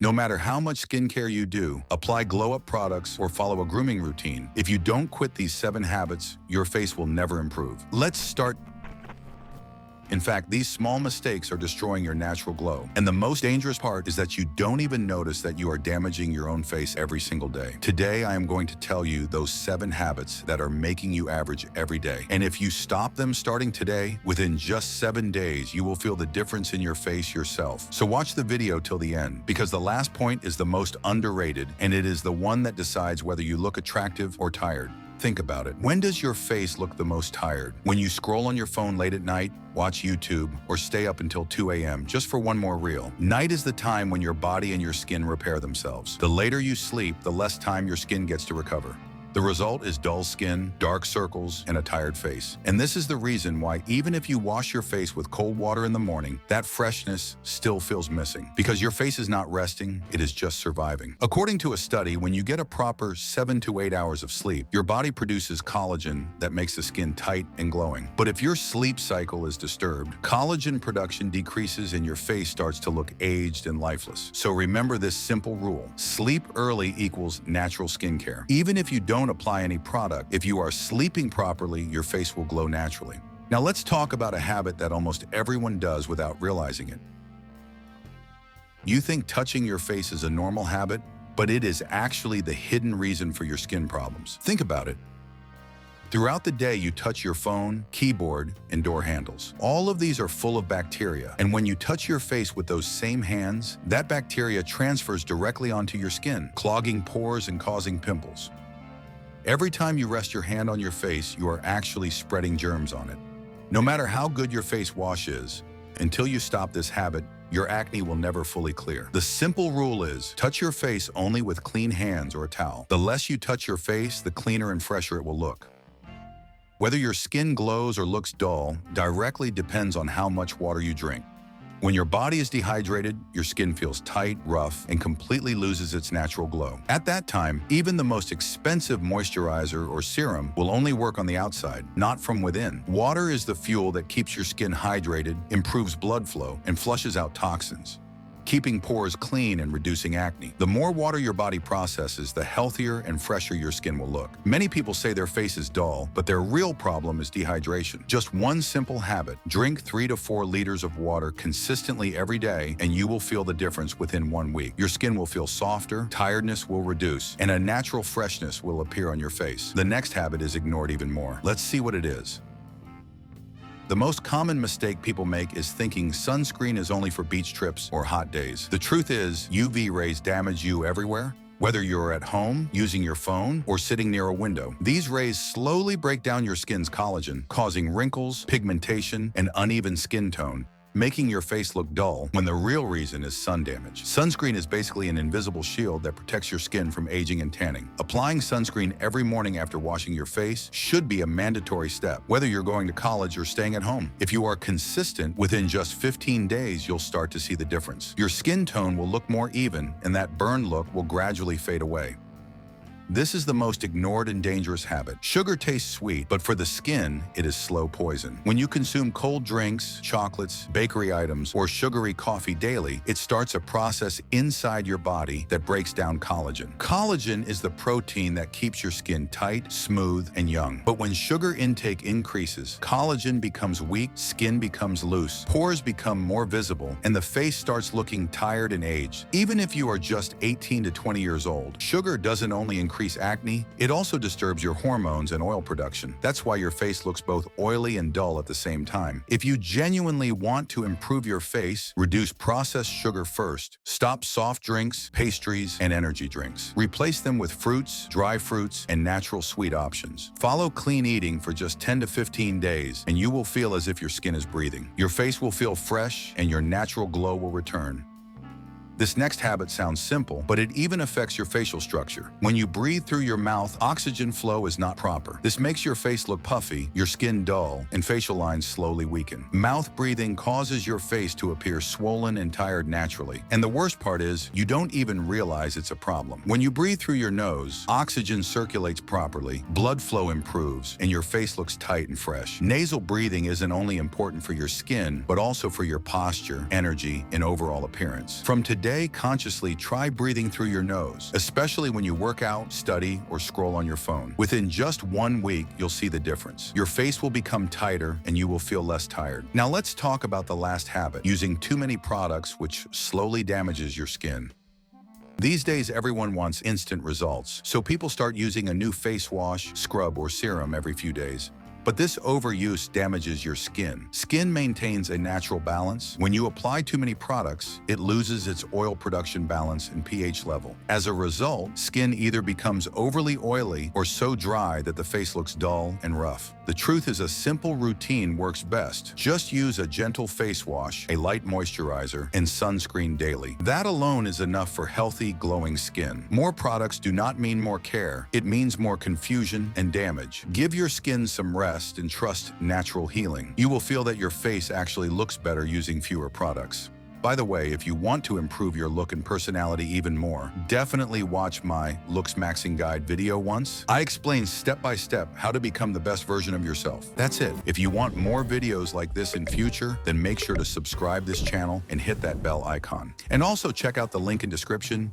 No matter how much skincare you do, apply glow-up products, or follow a grooming routine, if you don't quit these 7 habits, your face will never improve. Let's start. In fact, these small mistakes are destroying your natural glow. And the most dangerous part is that you don't even notice that you are damaging your own face every single day. Today, I am going to tell you those 7 habits that are making you average every day. And if you stop them starting today, within just 7 days, you will feel the difference in your face yourself. So watch the video till the end, because the last point is the most underrated, and it is the one that decides whether you look attractive or tired. Think about it. When does your face look the most tired? When you scroll on your phone late at night, watch YouTube, or stay up until 2 a.m. just for one more reel? Night is the time when your body and your skin repair themselves. The later you sleep, the less time your skin gets to recover. The result is dull skin, dark circles, and a tired face. And this is the reason why even if you wash your face with cold water in the morning, that freshness still feels missing. Because your face is not resting, it is just surviving. According to a study, when you get a proper 7 to 8 hours of sleep, your body produces collagen that makes the skin tight and glowing. But if your sleep cycle is disturbed, collagen production decreases and your face starts to look aged and lifeless. So remember this simple rule: sleep early equals natural skincare. Even if you don't apply any product, if you are sleeping properly, your face will glow naturally. Now let's talk about a habit that almost everyone does without realizing it. You think touching your face is a normal habit, but it is actually the hidden reason for your skin problems. Think about it. Throughout the day, you touch your phone, keyboard, and door handles. All of these are full of bacteria, and when you touch your face with those same hands, that bacteria transfers directly onto your skin, clogging pores and causing pimples. Every time you rest your hand on your face, you are actually spreading germs on it. No matter how good your face wash is, until you stop this habit, your acne will never fully clear. The simple rule is, touch your face only with clean hands or a towel. The less you touch your face, the cleaner and fresher it will look. Whether your skin glows or looks dull directly depends on how much water you drink. When your body is dehydrated, your skin feels tight, rough, and completely loses its natural glow. At that time, even the most expensive moisturizer or serum will only work on the outside, not from within. Water is the fuel that keeps your skin hydrated, improves blood flow, and flushes out toxins, keeping pores clean and reducing acne. The more water your body processes, the healthier and fresher your skin will look. Many people say their face is dull, but their real problem is dehydration. Just one simple habit: drink 3 to 4 liters of water consistently every day, and you will feel the difference within 1 week. Your skin will feel softer, tiredness will reduce, and a natural freshness will appear on your face. The next habit is ignored even more. Let's see what it is. The most common mistake people make is thinking sunscreen is only for beach trips or hot days. The truth is, UV rays damage you everywhere. Whether you're at home, using your phone, or sitting near a window, these rays slowly break down your skin's collagen, causing wrinkles, pigmentation, and uneven skin tone, making your face look dull when the real reason is sun damage. Sunscreen is basically an invisible shield that protects your skin from aging and tanning. Applying sunscreen every morning after washing your face should be a mandatory step, whether you're going to college or staying at home. If you are consistent, within just 15 days, you'll start to see the difference. Your skin tone will look more even, and that burned look will gradually fade away. This is the most ignored and dangerous habit. Sugar tastes sweet, but for the skin, it is slow poison. When you consume cold drinks, chocolates, bakery items, or sugary coffee daily, it starts a process inside your body that breaks down collagen. Collagen is the protein that keeps your skin tight, smooth, and young. But when sugar intake increases, collagen becomes weak, skin becomes loose, pores become more visible, and the face starts looking tired and aged. Even if you are just 18 to 20 years old, sugar doesn't only increase acne, it also disturbs your hormones and oil production. That's why your face looks both oily and dull at the same time. If you genuinely want to improve your face, reduce processed sugar first. Stop soft drinks, pastries, and energy drinks. Replace them with fruits, dry fruits, and natural sweet options. Follow clean eating for just 10 to 15 days, and you will feel as if your skin is breathing. Your face will feel fresh, and your natural glow will return. This next habit sounds simple, but it even affects your facial structure. When you breathe through your mouth, oxygen flow is not proper. This makes your face look puffy, your skin dull, and facial lines slowly weaken. Mouth breathing causes your face to appear swollen and tired naturally. And the worst part is, you don't even realize it's a problem. When you breathe through your nose, oxygen circulates properly, blood flow improves, and your face looks tight and fresh. Nasal breathing isn't only important for your skin, but also for your posture, energy, and overall appearance. From today day, consciously try breathing through your nose, especially when you work out, study, or scroll on your phone. Within just 1 week, you'll see the difference. Your face will become tighter and you will feel less tired. Now let's talk about the last habit, using too many products, which slowly damages your skin. These days, everyone wants instant results, so people start using a new face wash, scrub, or serum every few days. But this overuse damages your skin. Skin maintains a natural balance. When you apply too many products, it loses its oil production balance and pH level. As a result, skin either becomes overly oily or so dry that the face looks dull and rough. The truth is, a simple routine works best. Just use a gentle face wash, a light moisturizer, and sunscreen daily. That alone is enough for healthy, glowing skin. More products do not mean more care. It means more confusion and damage. Give your skin some rest and trust natural healing. You will feel that your face actually looks better using fewer products. By the way, if you want to improve your look and personality even more, definitely watch my Looks Maxing Guide video once. I explain step by step how to become the best version of yourself. That's it. If you want more videos like this in future, then make sure to subscribe this channel and hit that bell icon. And also check out the link in description